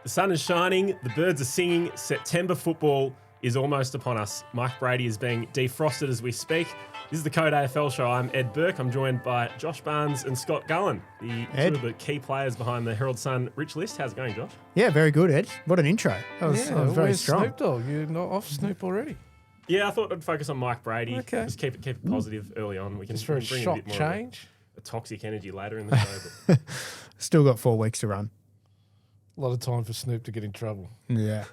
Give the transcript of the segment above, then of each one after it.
The sun is shining, the birds are singing, September football is almost upon us. Mike Brady is being defrosted as we speak. This is the CODE AFL show. I'm Ed Burke. I'm joined by Josh Barnes and Scott Gullen, two of the key players behind the Herald Sun Rich List. How's it going, Josh? Yeah, very good, Ed. What an intro. That was very strong. Snoop Dogg? You're not off Snoop already? Yeah, I thought I'd focus on Mike Brady. Okay. Just keep it positive early on. We can Just for a bring shock a bit more change. of a toxic energy later in the show. But Still got 4 weeks to run. A lot of time for Snoop to get in trouble. Yeah.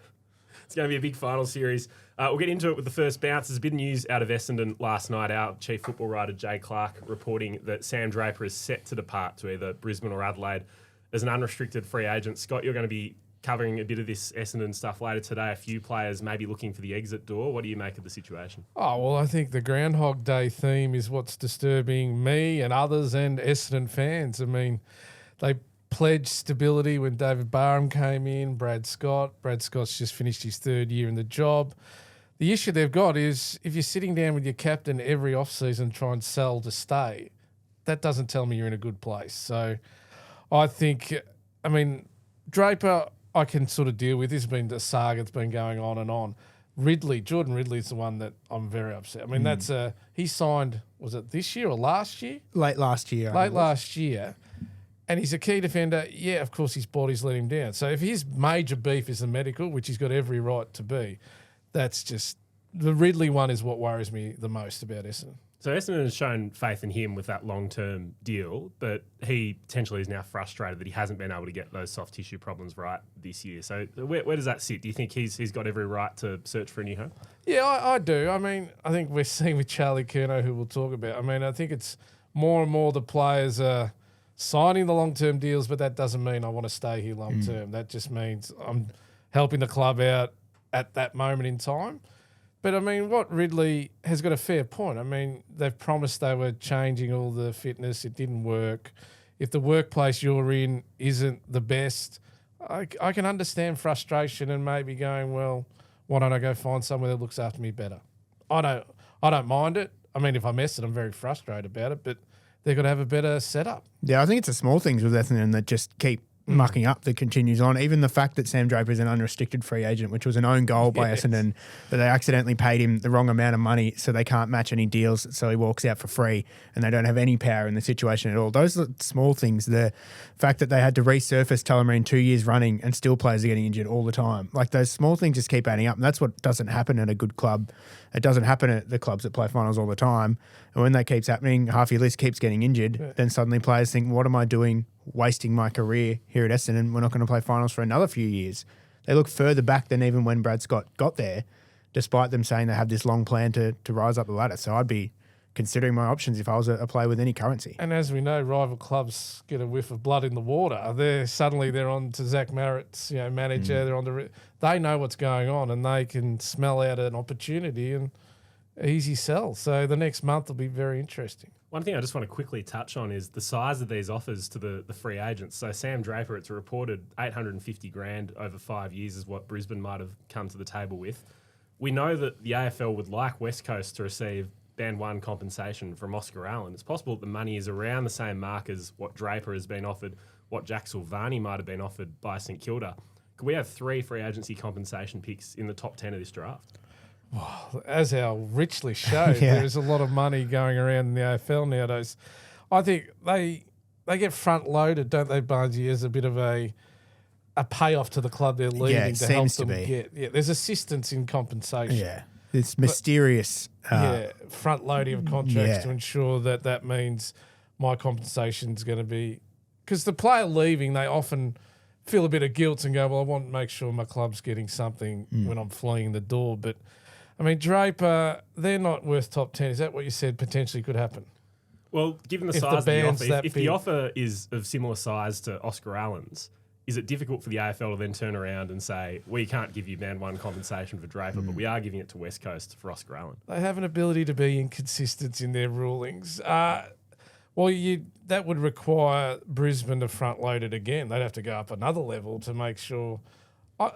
it's going to be a big final series. We'll get into it with the first bounce. There's a bit of news out of Essendon last night. Our chief football writer, Jay Clark, reporting that Sam Draper is set to depart to either Brisbane or Adelaide as an unrestricted free agent. Scott, you're going to be covering a bit of this Essendon stuff later today. A few players may be looking for the exit door. What do you make of the situation? Oh, well, I think the Groundhog Day theme is what's disturbing me and others and Essendon fans. I mean, they pledged stability when David Barham came in, Brad Scott's just finished his 3rd year in the job. The issue they've got is if you're sitting down with your captain every off-season trying to sell to stay, that doesn't tell me you're in a good place. So I think, I mean, Draper, I can sort of deal with. This has been the saga that's been going on and on. Jordan Ridley is the one that I'm very upset. I mean, that's he signed, was it this year or last year? Late last year. Last year. And he's a key defender. Yeah, of course, his body's let him down. So if his major beef is the medical, which he's got every right to be, that's just the Ridley one is what worries me the most about Essendon. So Essendon has shown faith in him with that long-term deal, but he potentially is now frustrated that he hasn't been able to get those soft tissue problems right this year. So where does that sit? Do you think he's got every right to search for a new home? Yeah, I do. I mean, I think we're seeing with Charlie Curnow, who we'll talk about. I mean, I think it's more and more the players are signing the long-term deals, but that doesn't mean I want to stay here long-term. That just means I'm helping the club out at that moment in time. But, I mean, what Ridley has got a fair point. I mean, they've promised they were changing all the fitness. It didn't work. If the workplace you're in isn't the best, I can understand frustration and maybe going, well, why don't I go find somewhere that looks after me better? I don't mind it. I mean, if I mess it, I'm very frustrated about it, but they've got to have a better setup. Yeah, I think it's the small things with Essendon that just keep mucking up that continues on. Even the fact that Sam Draper is an unrestricted free agent, which was an own goal by Essendon, that they accidentally paid him the wrong amount of money so they can't match any deals, so he walks out for free and they don't have any power in the situation at all. Those are small things. The fact that they had to resurface Tullamarine 2 years running and still players are getting injured all the time. Like those small things just keep adding up, and that's what doesn't happen at a good club. It doesn't happen at the clubs that play finals all the time. And when that keeps happening, half your list keeps getting injured, then suddenly players think, what am I doing? Wasting my career here at Essendon. We're not going to play finals for another few years. They look further back than even when Brad Scott got there, despite them saying they have this long plan to rise up the ladder. So I'd be considering my options if I was a player with any currency. And as we know, rival clubs get a whiff of blood in the water. They're on to Zach Marritt's manager. They're on they know what's going on and they can smell out an opportunity and easy sell. So the next month will be very interesting. One thing I just want to quickly touch on is the size of these offers to the free agents. So Sam Draper, it's a reported $850,000 over 5 years is what Brisbane might have come to the table with. We know that the AFL would like West Coast to receive Band 1 compensation from Oscar Allen. It's possible that the money is around the same mark as what Draper has been offered, what Jack Silvani might have been offered by St Kilda. Could we have 3 free agency compensation picks in the top 10 of this draft? Well, as our Rich List showed, there is a lot of money going around in the AFL nowadays. I think they get front-loaded, don't they, Barnesy, as a bit of a payoff to the club they're leaving to help them get. Yeah, there's assistance in compensation. Yeah, it's mysterious. Front-loading of contracts to ensure that means my compensation is going to be... Because the player leaving, they often feel a bit of guilt and go, well, I want to make sure my club's getting something when I'm fleeing the door, but... I mean, Draper, they're not worth top 10. Is that what you said potentially could happen? Well, given the size of the offer, if the offer is of similar size to Oscar Allen's, is it difficult for the AFL to then turn around and say, we can't give you Band 1 compensation for Draper, but we are giving it to West Coast for Oscar Allen? They have an ability to be inconsistent in their rulings. That would require Brisbane to front-load it again. They'd have to go up another level to make sure.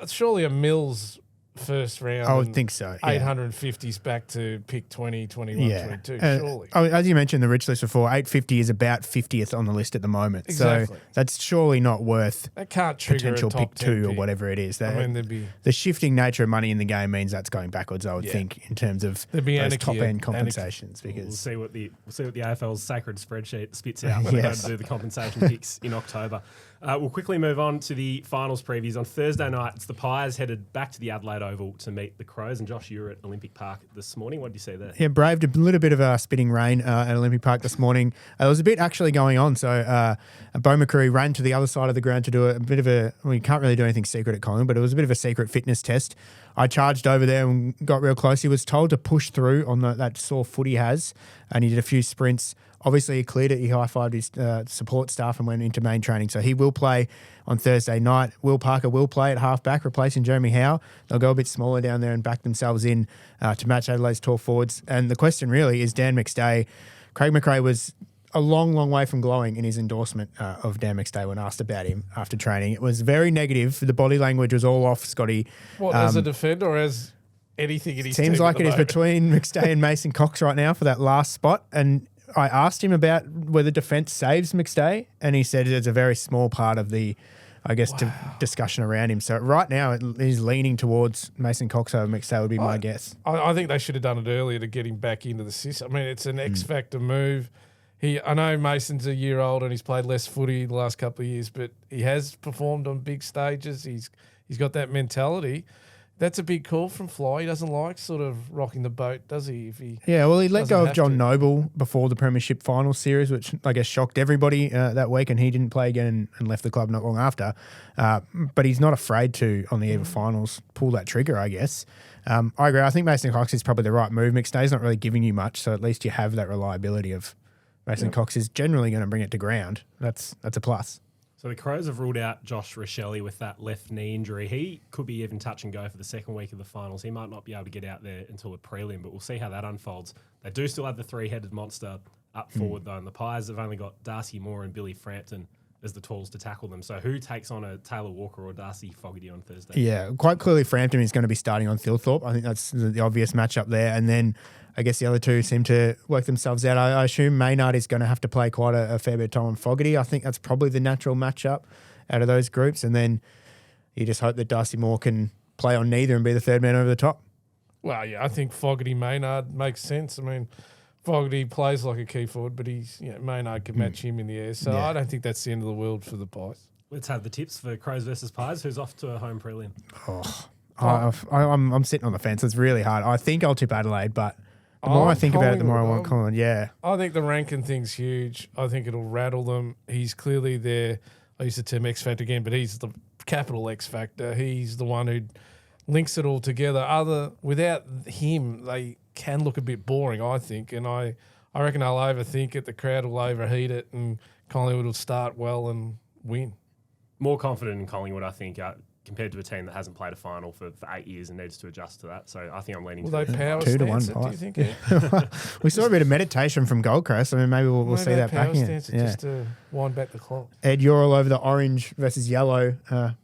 Surely a Mills first round. I would think so. Yeah. 850s back to pick 20, 21, 22, surely. As you mentioned, the rich list before, 850 is about 50th on the list at the moment. Exactly. So that's surely not worth That can't trigger potential a top pick 2 or pick. whatever it is. There'd be The shifting nature of money in the game means that's going backwards, I would think, in terms of There'd be those anarchy top-end at- compensations. We'll Because see what the AFL's sacred spreadsheet spits out when they go Yes. to do the compensation picks in October. We'll quickly move on to the finals previews. On Thursday night, it's the Pies headed back to the Adelaide Oval to meet the Crows. And Josh, you were at Olympic Park this morning. What did you see there? Yeah, braved a little bit of spitting rain at Olympic Park this morning. There was a bit actually going on. So Bo McCreary ran to the other side of the ground to do a bit of you can't really do anything secret at Collingwood, but it was a bit of a secret fitness test. I charged over there and got real close. He was told to push through on that sore foot he has, and he did a few sprints. Obviously, he cleared it. He high-fived his support staff and went into main training. So he will play on Thursday night. Will Parker will play at halfback, replacing Jeremy Howe. They'll go a bit smaller down there and back themselves in to match Adelaide's tall forwards. And the question really is Dan McStay. Craig McRae was a long, long way from glowing in his endorsement of Dan McStay when asked about him after training. It was very negative. The body language was all off, Scotty. What, as a defender or as anything in his team? Seems like at it the is moment? between McStay and Mason Cox right now for that last spot. And I asked him about whether defence saves McStay, and he said it's a very small part of the, discussion around him. So right now he's leaning towards Mason Cox over McStay would be my guess. I think they should have done it earlier to get him back into the system. I mean, it's an X-factor move. I know Mason's a year old and he's played less footy the last couple of years, but he has performed on big stages. He's got that mentality. That's a big call from Fly. He doesn't like sort of rocking the boat, does he? Yeah, well, he let doesn't go of have John to. Noble before the Premiership final series, which I guess shocked everybody that week, and he didn't play again and left the club not long after. But he's not afraid to, on the eve of finals, pull that trigger, I guess. I agree. I think Mason Cox is probably the right move. McStay's not really giving you much, so at least you have that reliability of Mason Cox is generally going to bring it to ground. That's a plus. So the Crows have ruled out Josh Rochelle with that left knee injury. He could be even touch and go for the second week of the finals. He might not be able to get out there until the prelim, but we'll see how that unfolds. They do still have the three-headed monster up forward, though, and the Pies have only got Darcy Moore and Billy Frampton as the tools to tackle them. So who takes on a Taylor Walker or Darcy Fogarty on Thursday? Yeah, quite clearly Frampton is going to be starting on Thilthorpe. I think that's the obvious matchup there. And then I guess the other two seem to work themselves out. I assume Maynard is going to have to play quite a fair bit of time on Fogarty. I think that's probably the natural matchup out of those groups. And then you just hope that Darcy Moore can play on neither and be the third man over the top. Well, yeah, I think Fogarty Maynard makes sense. I mean, Fogarty plays like a key forward, but Maynard can match him in the air. So I don't think that's the end of the world for the Pies. Let's have the tips for Crows versus Pies. Who's off to a home prelim? I'm sitting on the fence. It's really hard. I think I'll tip Adelaide, but the more I think about it, the more I want Collingwood. Yeah. I think the Rankin thing's huge. I think it'll rattle them. He's clearly there. I used the term X Factor again, but he's the capital X Factor. He's the one who links it all together. Without him, they can look a bit boring, I think. And I reckon they'll overthink it. The crowd will overheat it, and Collingwood will start well and win. More confident in Collingwood, I think, compared to a team that hasn't played a final for 8 years and needs to adjust to that. So I think I'm leaning Will to they the power 2-1 stance it, do you Pies. think? Yeah. We saw a bit of meditation from Goldcrest. I mean, maybe we'll see that power back in. stance it Yeah. just to wind back the clock. Ed, you're all over the orange versus yellow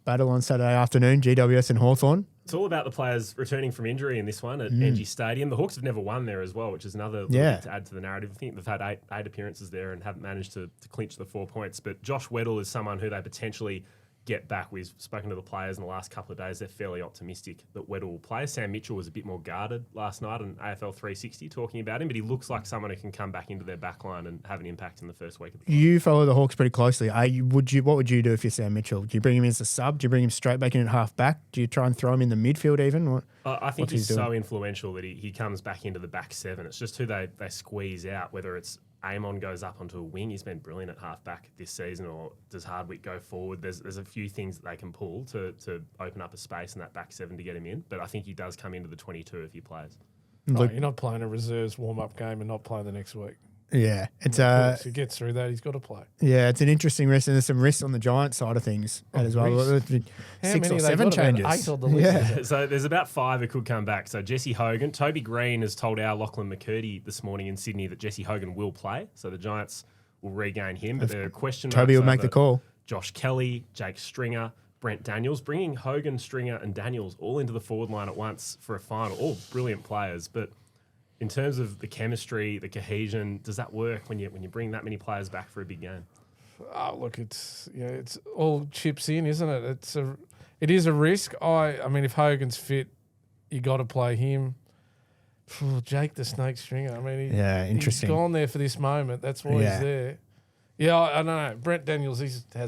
battle on Saturday afternoon, GWS and Hawthorn. It's all about the players returning from injury in this one at NG Stadium. The Hawks have never won there as well, which is another little bit to add to the narrative. I think they've had eight appearances there and haven't managed to clinch the 4 points. But Josh Weddle is someone who they potentially get back. We've spoken to the players in the last couple of days. They're fairly optimistic that Weddle will play. Sam Mitchell was a bit more guarded last night on AFL 360 talking about him, but he looks like someone who can come back into their backline and have an impact in the first week of the You follow the Hawks pretty closely. What would you do if you're Sam Mitchell? Do you bring him in as a sub? Do you bring him straight back in at half back? Do you try and throw him in the midfield even? I think what's he's he doing? so influential that he comes back into the back seven. It's just who they squeeze out, whether it's Amon goes up onto a wing. He's been brilliant at half-back this season, or does Hardwick go forward? There's a few things that they can pull to open up a space in that back seven to get him in, but I think he does come into the 22 if he plays. You're not playing a reserves warm-up game and not playing the next week. Yeah, it's If he gets through that, he's got to play. Yeah, it's an interesting risk, and there's some risks on the Giants side of things as well. Risk? 6 or have 7 they got? About changes. 8 on the list. Yeah. So there's about 5 who could come back. So Jesse Hogan, Toby Green has told our Lachlan McCurdy this morning in Sydney that Jesse Hogan will play. So the Giants will regain him, but there are question marks Toby will make over the call. Josh Kelly, Jake Stringer, Brent Daniels, bringing Hogan, Stringer and Daniels all into the forward line at once for a final, all brilliant players. But in terms of the chemistry, the cohesion, does that work when you bring that many players back for a big game? Oh, look, it's all chips in, isn't it? It is a risk. I mean, if Hogan's fit, you got to play him. Jake the Snake Stringer. I mean, interesting. He's gone there for this moment. That's why he's there. Yeah, I don't know. Brent Daniels, I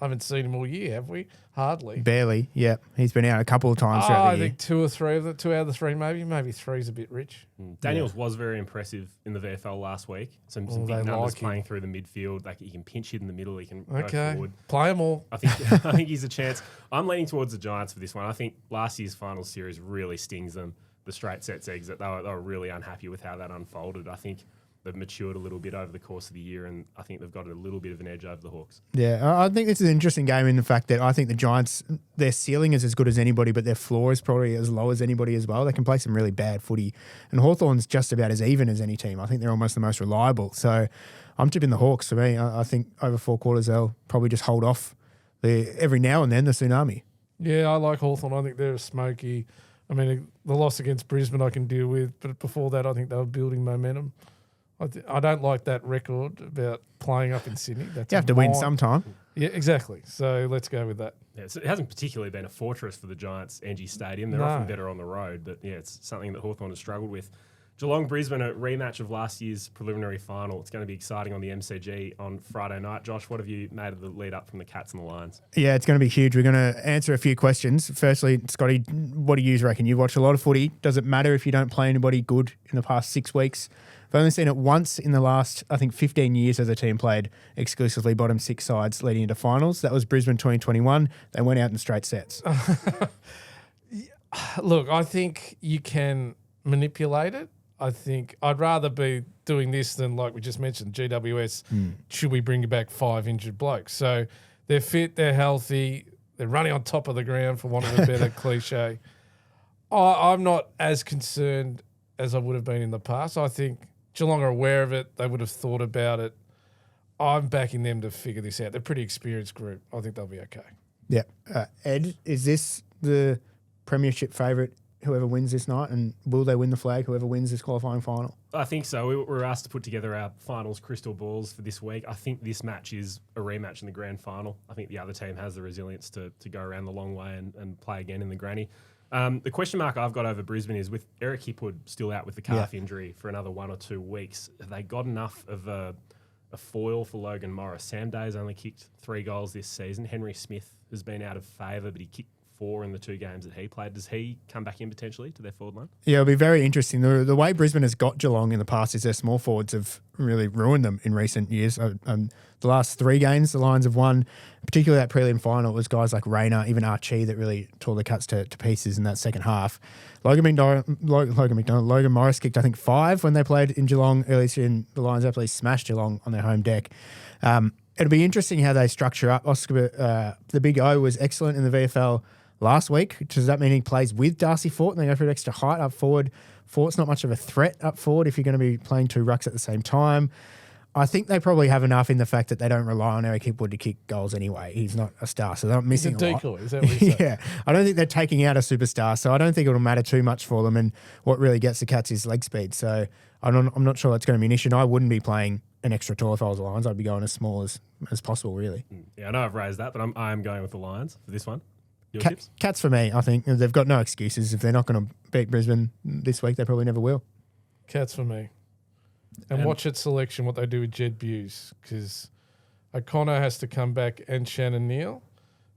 haven't seen him all year, have we? Hardly. Barely. Yeah, he's been out a couple of times throughout the year. I think two out of the three, maybe three's a bit rich. Daniels was very impressive in the VFL last week. Some big numbers playing through the midfield. Like he can pinch hit in the middle. He can go forward. Play them all. I think he's a chance. I'm leaning towards the Giants for this one. I think last year's final series really stings them. The straight sets exit. They were really unhappy with how that unfolded. I think they've matured a little bit over the course of the year, and I think they've got a little bit of an edge over the Hawks. Yeah, I think this is an interesting game in the fact that I think the Giants, their ceiling is as good as anybody, but their floor is probably as low as anybody as well. They can play some really bad footy, and Hawthorn's just about as even as any team. I think they're almost the most reliable. So I'm tipping the Hawks for me. I think over 4 quarters they'll probably just hold off every now and then the tsunami. Yeah, I like Hawthorn. I think they're smoky. I mean, the loss against Brisbane I can deal with, but before that I think they were building momentum. I don't like that record about playing up in Sydney. You have to win sometime. Yeah, exactly. So let's go with that. Yeah, so it hasn't particularly been a fortress for the Giants, Angie Stadium. They're often better on the road, but yeah, it's something that Hawthorn has struggled with. Geelong, Brisbane, a rematch of last year's preliminary final. It's going to be exciting on the MCG on Friday night. Josh, what have you made of the lead up from the Cats and the Lions? Yeah, it's going to be huge. We're going to answer a few questions. Firstly, Scotty, what do you reckon? You've watched a lot of footy. Does it matter if you don't play anybody good in the past 6 weeks? I've only seen it once in the last, 15 years as a team played exclusively bottom 6 sides leading into finals. That was Brisbane 2021. They went out in straight sets. Look, I think you can manipulate it. I think I'd rather be doing this than, like we just mentioned, GWS, should we bring back 5 injured blokes? So they're fit, they're healthy, they're running on top of the ground, for want of a better cliche. I'm not as concerned as I would have been in the past. I think Geelong are aware of it. They would have thought about it. I'm backing them to figure this out. They're a pretty experienced group. I think they'll be okay. Yeah. Ed, is this the premiership favourite, whoever wins this night? And will they win the flag, whoever wins this qualifying final? I think so. We were asked to put together our finals crystal balls for this week. I think this match is a rematch in the grand final. I think the other team has the resilience to go around the long way and play again in the granny. The question mark I've got over Brisbane is, with Eric Hipwood still out with the calf injury for another 1 or 2 weeks, have they got enough of a foil for Logan Morris? Sam Day's only kicked 3 goals this season. Henry Smith has been out of favour, but he kicked 4 in the 2 games that he played. Does he come back in potentially to their forward line? Yeah, it'll be very interesting. The way Brisbane has got Geelong in the past is their small forwards have really ruined them in recent years. The last 3 games the Lions have won, particularly that prelim final, it was guys like Rayner, even Archie, that really tore the Cuts to pieces in that second half. Logan Morris kicked, I think, 5 when they played in Geelong earlier this year, and the Lions absolutely smashed Geelong on their home deck. It'll be interesting how they structure up. Oscar, the Big O, was excellent in the VFL last week. Does that mean he plays with Darcy Fort and they go for extra height up forward? Fort's not much of a threat up forward if you're going to be playing 2 rucks at the same time. I think they probably have enough in the fact that they don't rely on Eric Hipwood to kick goals anyway. He's not a star, so they're not missing a decoy, lot. Is that what you're saying? Yeah. I don't think they're taking out a superstar, so I don't think it'll matter too much for them, and what really gets the Cats is leg speed. So I'm not sure that's going to be an issue, and I wouldn't be playing an extra tall if I was the Lions. I'd be going as small as possible, really. Yeah, I know I've raised that, but I'm going with the Lions for this one. Cats for me, I think. They've got no excuses. If they're not going to beat Brisbane this week, they probably never will. Cats for me. And watch at selection what they do with Jed Buse, because O'Connor has to come back and Shannon Neal.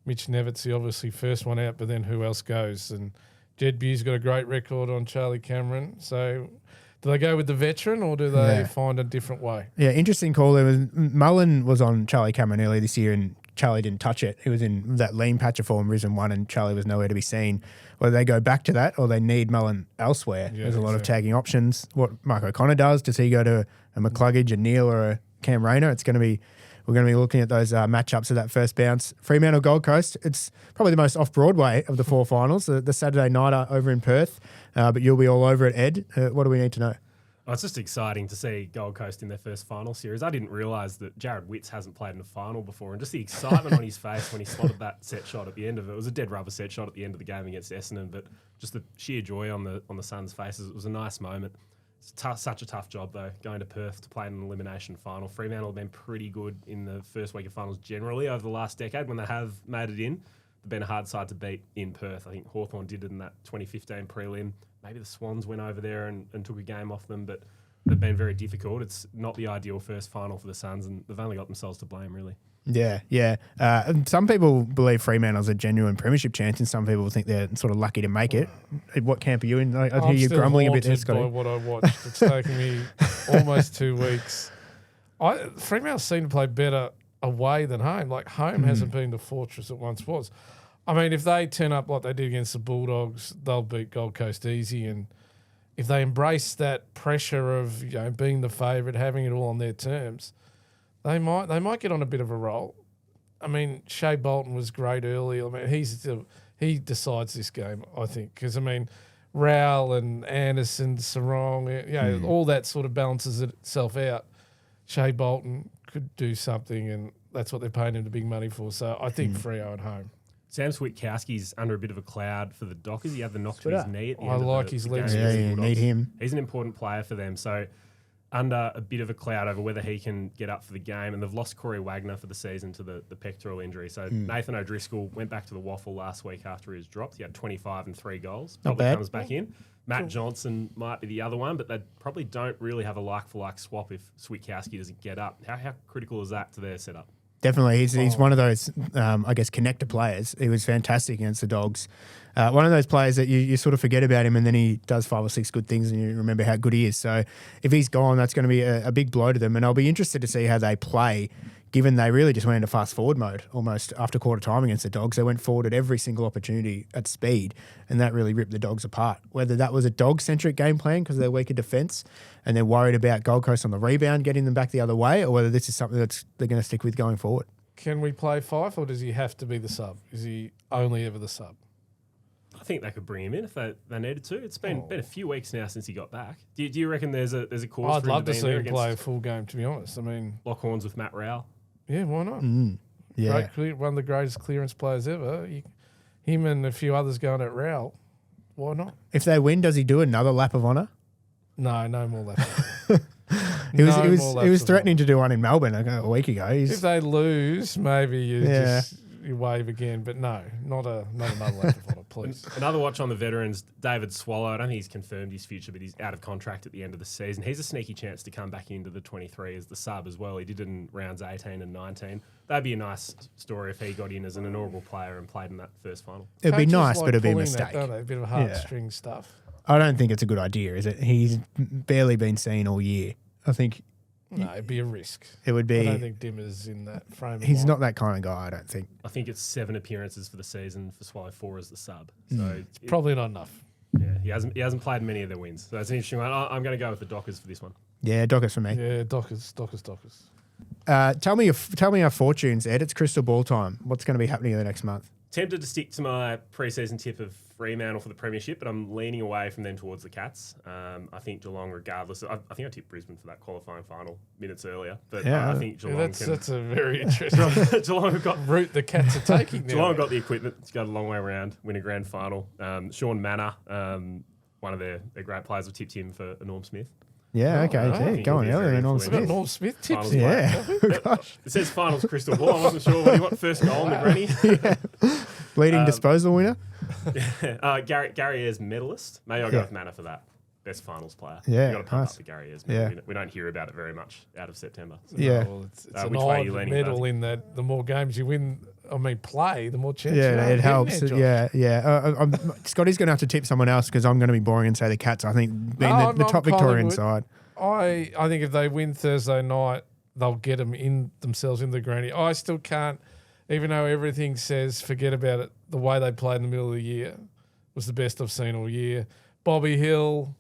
Mitch Nevitt's obviously first one out, but then who else goes? And Jed Buse got a great record on Charlie Cameron. So do they go with the veteran or do they find a different way? Yeah, interesting call. Mullen was on Charlie Cameron earlier this year and Charlie didn't touch it. He was in that lean patch of form, Brisbane won, and Charlie was nowhere to be seen. Whether they go back to that or they need Mullen elsewhere. There's a lot of tagging options. What Mark O'Connor does he go to a McCluggage, a Neal, or a Cam Rayner? We're going to be looking at those matchups of that first bounce. Fremantle Gold Coast, it's probably the most off-Broadway of the 4 finals, the Saturday nighter over in Perth, but you'll be all over it, Ed. What do we need to know? Oh, it's just exciting to see Gold Coast in their first final series. I didn't realise that Jared Witts hasn't played in a final before, and just the excitement on his face when he slotted that set shot at the end of it. It was a dead rubber set shot at the end of the game against Essendon, but just the sheer joy on the Suns' faces. It was a nice moment. It's such a tough job, though, going to Perth to play in an elimination final. Fremantle have been pretty good in the first week of finals generally over the last decade when they have made it in. They've been a hard side to beat in Perth. I think Hawthorn did it in that 2015 prelim. Maybe the Swans went over there and took a game off them, but they've been very difficult. It's not the ideal first final for the Suns, and they've only got themselves to blame, really. Yeah. Some people believe Fremantle's a genuine premiership chance, and some people think they're sort of lucky to make it. What camp are you in? I hear you grumbling a bit there, Scotty. By what I watched. It's taken me almost 2 weeks. Fremantle seem to play better away than home. Like, home hasn't been the fortress it once was. I mean, if they turn up like they did against the Bulldogs, they'll beat Gold Coast easy. And if they embrace that pressure of being the favourite, having it all on their terms, they might get on a bit of a roll. I mean, Shea Bolton was great early. I mean, he decides this game, I think, because I mean, Rowell and Anderson, Sarong, all that sort of balances itself out. Shea Bolton could do something, and that's what they're paying him the big money for. So I think Freo at home. Sam Switkowski's under a bit of a cloud for the Dockers. He had the knock to his knee at the end I of like the his game legs. against the Yeah, you Bulldogs. need him. He's an important player for them. So under a bit of a cloud over whether he can get up for the game. And they've lost Corey Wagner for the season to the pectoral injury. So Nathan O'Driscoll went back to the waffle last week after he was dropped. He had 25 and 3 goals. Not Probably bad. comes back in. Matt Johnson might be the other one, but they probably don't really have a like-for-like swap if Switkowski doesn't get up. How critical is that to their setup? Definitely. He's one of those, connector players. He was fantastic against the Dogs. One of those players that you sort of forget about him, and then he does 5 or 6 good things and you remember how good he is. So if he's gone, that's going to be a big blow to them. And I'll be interested to see how they play, given they really just went into fast forward mode almost after quarter time against the Dogs. They went forward at every single opportunity at speed, and that really ripped the Dogs apart. Whether that was a Dog-centric game plan because they're weaker defence and they're worried about Gold Coast on the rebound, getting them back the other way, or whether this is something they're going to stick with going forward. Can we play Fife, or does he have to be the sub? Is he only ever the sub? I think they could bring him in if they needed to. It's been a few weeks now since he got back. Do you reckon there's a cause I'd for him love to be in see there him against play a full game, to be honest. I mean, Lockhorns with Matt Rowell? yeah, why not? Yeah. One of the greatest clearance players ever. Him and a few others going at Rowell. Why not? If they win, does he do another lap of honour? No more left. He was threatening to do one in Melbourne a week ago. If they lose, maybe you wave again, but no, not another lap of honour, please. Another watch on the veterans, David Swallow. I don't think he's confirmed his future, but he's out of contract at the end of the season. He's a sneaky chance to come back into the 23 as the sub as well. He did it in rounds 18 and 19. That'd be a nice story if he got in as an inaugural player and played in that first final. It'd be Coaches nice, like but it'd be a pulling mistake. That, don't they? A bit of heartstring stuff. I don't think it's a good idea, is it? He's barely been seen all year. I think No, it'd be a risk. it would I be. don't think Dimmer's in that frame. He's of not that kind of guy, I don't think. I think it's 7 appearances for the season for Swallow, 4 as the sub. So probably not enough. he hasn't played many of their wins. So that's an interesting one. I'm going to go with the Dockers for this one. Yeah, Dockers for me. Yeah, Dockers. Tell me our fortunes, Ed. It's crystal ball time. What's going to be happening in the next month? Tempted to stick to my pre-season tip of Fremantle for the premiership, but I'm leaning away from them towards the Cats. I think Geelong, regardless, I think I tipped Brisbane for that qualifying final minutes earlier, but Yeah. I think Geelong That's a very interesting Geelong have got route the Cats are taking now. Geelong have got the equipment to go a long way around, win a grand final. Sean Manor, one of their great players, have tipped him for Norm Smith. Yeah, okay. I think Go on, he'll be Elliot. very And on We've got Smith. Norm Smith tips. Finals here. Yeah. Gosh. It says finals crystal ball. I wasn't sure what do you want. First goal in the granny. Leading disposal winner. Gary Ayres medalist. Maybe I'll go with Manor for that. Best finals player. Yeah, You've got to pump nice. up the Gary Ayres Yeah. medal. We don't hear about it very much out of September. So Yeah. Well, it's an which way are you odd leaning, medal Barnesy? in that the more games you win, play, the more chance you Yeah, have it of helps. getting there, Josh. Yeah. Scotty's going to have to tip someone else because I'm going to be boring and say the Cats. I think being No, the I'm top Victorian Collingwood. side. I think if they win Thursday night, they'll get themselves in the granny. I still can't, even though everything says forget about it, the way they played in the middle of the year was the best I've seen all year. Bobby Hill,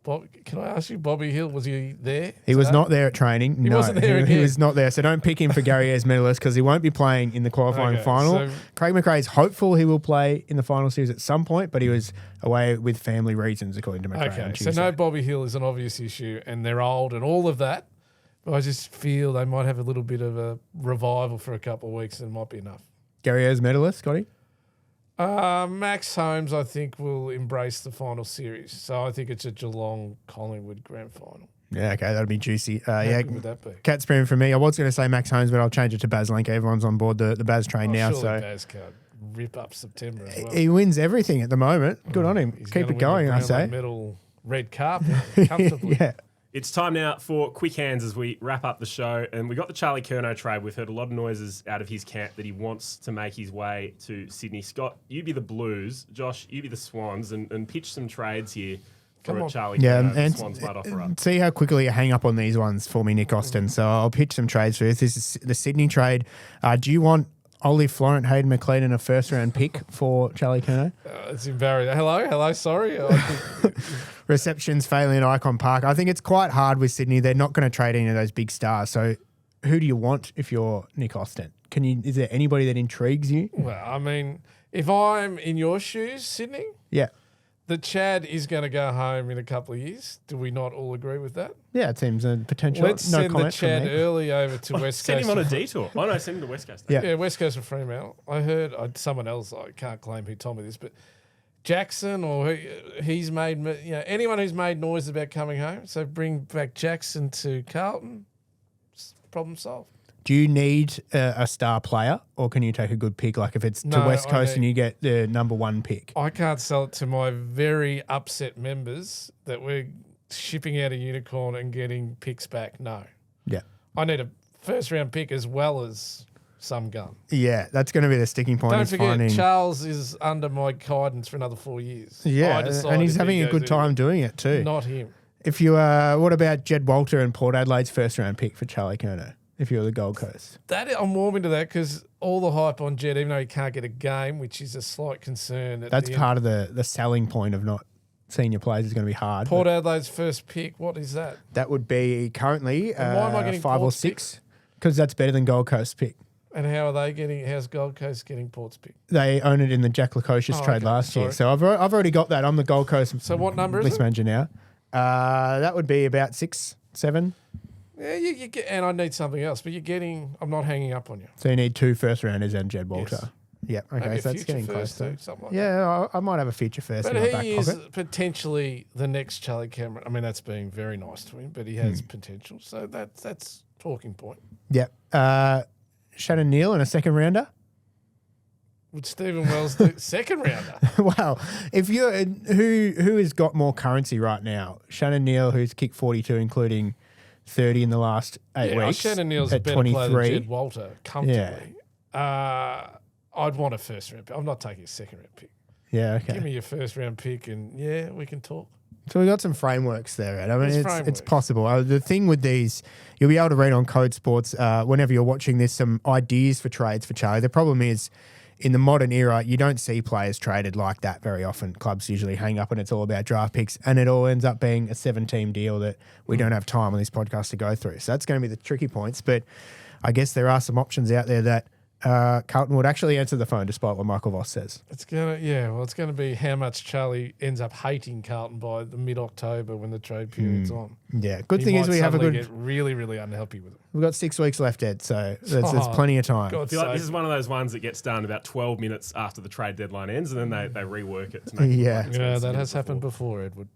Can I ask you, Bobby Hill, was he there? He was not there at training. He wasn't there he again. was not there. So don't pick him for Gary Ayres medalist because he won't be playing in the qualifying Okay, final. so- Craig McRae's hopeful he will play in the final series at some point, but he was away with family reasons, according to McRae. Okay, on so Tuesday. no Bobby Hill is an obvious issue, and they're old and all of that. But I just feel they might have a little bit of a revival for a couple of weeks, and it might be enough. Gary Ayres medalist, Scotty? Max Holmes, I think, will embrace the final series. So I think it's a Geelong Collingwood grand final. Yeah, okay, that'll be juicy. How Yeah, good would that be? cat screaming for me. I was going to say Max Holmes, but I'll change it to Baz Lenk. Everyone's on board the Baz train now. Surely So Baz can't rip up September as well. he wins everything at the moment. Good on him. He's Keep gonna it going, win I the say. Brownlow medal red carpet comfortably. Yeah. It's time now for quick hands as we wrap up the show. And we got the Charlie Curnow trade. We've heard a lot of noises out of his camp that he wants to make his way to Sydney. Scott, you be the Blues. Josh, you be the Swans and pitch some trades here for Come on. Charlie Yeah, Curnow. and The Swans might offer up. see how quickly you hang up on these ones for me, Nick Austin. So I'll pitch some trades for this. This is the Sydney trade. Do you want Ollie Florent, Hayden McLean, and a first-round pick for Charlie Curnow? It's embarrassing. Hello, sorry. Receptions failing at Icon Park. I think it's quite hard with Sydney. They're not going to trade any of those big stars. So who do you want if you're Nick Austin? Is there anybody that intrigues you? Well, I mean, if I'm in your shoes, Sydney, Yeah. the Chad is going to go home in a couple of years. Do we not all agree with that? Yeah, it seems a potential. Let's no send the comment from Chad me. early over to West Send Coast. him on a detour. Oh, no, send him to West Coast. Yeah. Yeah, West Coast of Fremantle. I heard someone else, I can't claim who told me this, but Jackson or he's made, anyone who's made noise about coming home. So bring back Jackson to Carlton. Problem solved. Do you need a star player, or can you take a good pick? Like if it's to No, West I Coast need- and you get the number one pick. I can't sell it to my very upset members that we're shipping out a unicorn and getting picks back. No. Yeah. I need a first round pick as well as some gun. Yeah, that's going to be the sticking point. Don't is forget, finding... Charles is under my guidance for another 4 years. Yeah, I and decided he's he having a goes good in. time doing it too. Not him. If you, what about Jed Walter and Port Adelaide's first round pick for Charlie Curnow? If you're the Gold Coast, I'm warming to that because all the hype on Jed, even though he can't get a game, which is a slight concern. that's part of the selling point of not seeing your players is going to be hard. Port but Adelaide's first pick. What is that? that would be currently And why am I getting 5 or Port's 6 because that's better than Gold Coast pick. And how are they getting? How's Gold Coast getting Port's pick? They own it in the Jack Lukosius trade okay, last year, sorry. so I've already got that. I'm the Gold Coast. So what number is list it? manager now? That would be about 6, 7. Yeah, you get, and I need something else, but you're getting. I'm not hanging up on you. So you need 2 first rounders and Jed Walter. Yes. Yeah, okay, Maybe a so that's future getting close. first Though. too, something like Yeah, I might have a future first But in my back he is pocket. potentially the next Charlie Cameron. I mean, that's being very nice to him, but he has potential. So that's talking point. Yep. Shannon Neal in a second rounder. Would Stephen Wells do second rounder? Wow. If you're who has got more currency right now? Shannon Neal, who's kicked 42, including 30 in the last 8 Yeah, weeks. Shannon Neal's a at better player than 23. Jed Walter, comfortably. I'd want a first round pick. I'm not taking a second round pick. Yeah, Give okay. me your first round pick, and yeah, we can talk. So we've got some frameworks there, Ed. I mean, There's it's frameworks. possible. The thing with these, you'll be able to read on Code Sports whenever you're watching this, some ideas for trades for Charlie. The problem is, in the modern era, you don't see players traded like that very often. Clubs usually hang up and it's all about draft picks, and it all ends up being a 7-team deal that we don't have time on this podcast to go through. So that's going to be the tricky points. But I guess there are some options out there that Carlton would actually answer the phone, despite what Michael Voss says. It's gonna be how much Charlie ends up hating Carlton by the mid-October when the trade period's on. Yeah, good He thing is might we have a suddenly good. get really, really unhappy with it. We've got 6 weeks left, Ed. So there's Oh, plenty of time. God I feel like this sake. is one of those ones that gets done about 12 minutes after the trade deadline ends, and then they rework it to make it look Yeah. like it's been Yeah, that submitted has happened before. before, Edward.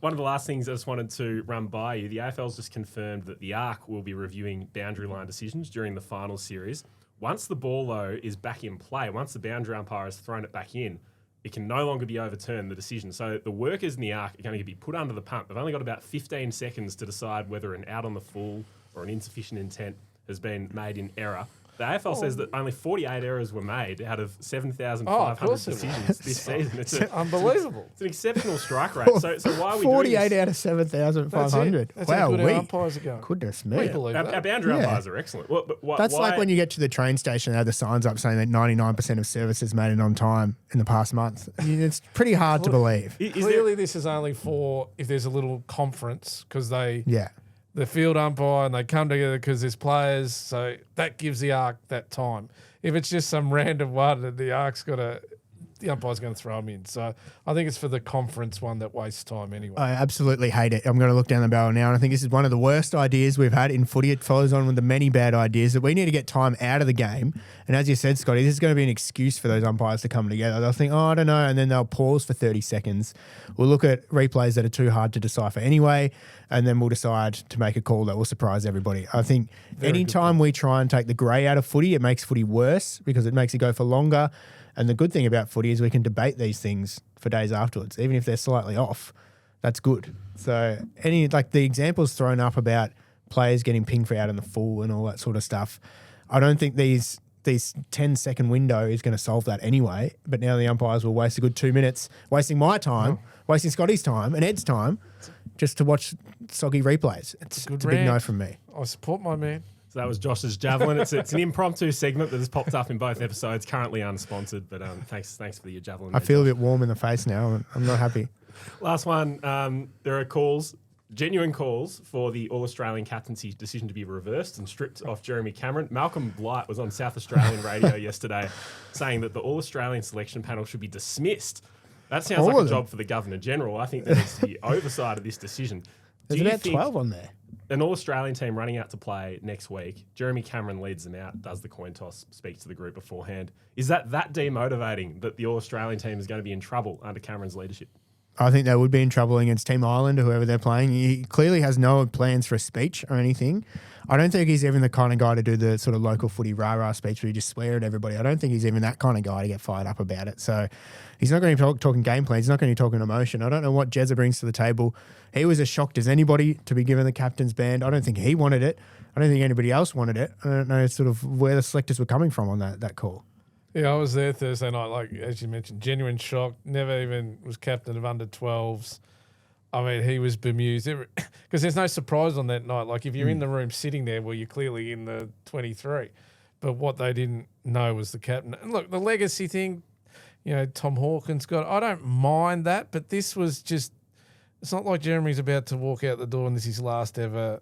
One of the last things I just wanted to run by you, the AFL's just confirmed that the ARC will be reviewing boundary line decisions during the final series. Once the ball, though, is back in play, once the boundary umpire has thrown it back in, it can no longer be overturned, the decision. So the workers in the ARC are going to be put under the pump. They've only got about 15 seconds to decide whether an out on the full or an insufficient intent has been made in error. The AFL says that only 48 errors were made out of 7,500 course it was. decisions this season. It's Unbelievable. It's an exceptional strike rate. So why are we doing 48 this? out of 7,500. That's Wow, how good our umpires are going. goodness We me. believe Our that. boundary Yeah. umpires are excellent. That's like when you get to the train station and have the signs up saying that 99% of services made it on time in the past month. It's pretty hard to believe. Clearly, this is only for if there's a little conference because Yeah. the field umpire and they come together because there's players. So that gives the ARC that time. If it's just some random one and the ARC's the umpire's going to throw them in. So I think it's for the conference one that wastes time anyway. I absolutely hate it. I'm going to look down the barrel now, and I think this is one of the worst ideas we've had in footy. It follows on with the many bad ideas that we need to get time out of the game. And as you said, Scotty, this is going to be an excuse for those umpires to come together. They'll think, I don't know, and then they'll pause for 30 seconds. We'll look at replays that are too hard to decipher anyway, and then we'll decide to make a call that will surprise everybody. I think anytime we try and take the grey out of footy, it makes footy worse because it makes it go for longer. And the good thing about footy is we can debate these things for days afterwards, even if they're slightly off. That's good. So the examples thrown up about players getting pinged for out in the full and all that sort of stuff, I don't think these 10-second window is going to solve that anyway. But now the umpires will waste a good 2 minutes, wasting my time, wasting Scotty's time and Ed's time just to watch soggy replays. It's a big no from me. I support my man. So that was Josh's javelin. It's an impromptu segment that has popped up in both episodes, currently unsponsored. But thanks for your javelin. I feel a bit warm in the face now. I'm not happy. Last one. There are genuine calls for the All-Australian captaincy decision to be reversed and stripped off Jeremy Cameron. Malcolm Blight was on South Australian radio yesterday saying that the All-Australian selection panel should be dismissed. That sounds like a job for the Governor-General. I think there needs to be oversight of this decision. There's about 12 on there. An All-Australian team running out to play next week, Jeremy Cameron leads them out, does the coin toss, speaks to the group beforehand. Is that demotivating that the All-Australian team is going to be in trouble under Cameron's leadership? I think they would be in trouble against Team Ireland or whoever they're playing. He clearly has no plans for a speech or anything. I don't think he's even the kind of guy to do the sort of local footy rah-rah speech where you just swear at everybody. I don't think he's even that kind of guy to get fired up about it. So he's not going to be talking game plans. He's not going to be talking emotion. I don't know what Jezza brings to the table. He was as shocked as anybody to be given the captain's band. I don't think he wanted it. I don't think anybody else wanted it. I don't know sort of where the selectors were coming from on that call. Yeah, I was there Thursday night, like as you mentioned, genuine shock. Never even was captain of under 12s. I mean, he was bemused because there's no surprise on that night. Like if you're in the room sitting there, well, you're clearly in the 23. But what they didn't know was the captain. And look, the legacy thing, Tom Hawkins got. I don't mind that, but this was just. It's not like Jeremy's about to walk out the door and this is his last ever.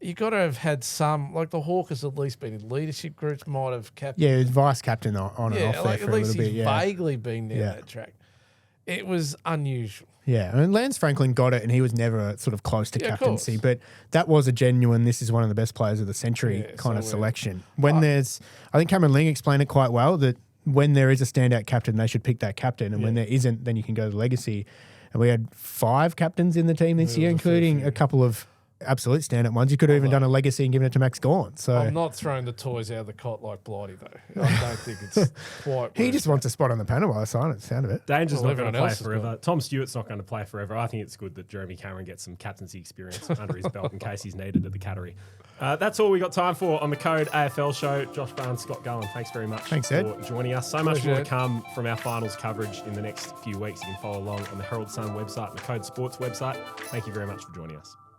You got to have had some, like the Hawkers at least been in leadership groups, might have captain. Yeah, he was vice captain on and off there for a little bit. He's vaguely been down that track. It was unusual. Yeah, I mean, Lance Franklin got it and he was never sort of close to captaincy, but that was a genuine, this is one of the best players of the century kind of selection. When I think Cameron Ling explained it quite well, that when there is a standout captain, they should pick that captain, and when there isn't, then you can go to legacy. And we had 5 captains in the team this year, including a couple of absolute standout ones. You could have even done a legacy and given it to Max Gawn. So I'm not throwing the toys out of the cot like Blighty, though. I don't think it's quite. He just wants a spot on the panel by the sound of it. Danger's not going to play forever. Tom Stewart's not going to play forever. I think it's good that Jeremy Cameron gets some captaincy experience under his belt in case he's needed at the Cattery. That's all we got time for on the Code AFL show. Josh Barnes, Scott Gullen, thanks very much for joining us. So much more to come from our finals coverage in the next few weeks. You can follow along on the Herald Sun website and the Code Sports website. Thank you very much for joining us.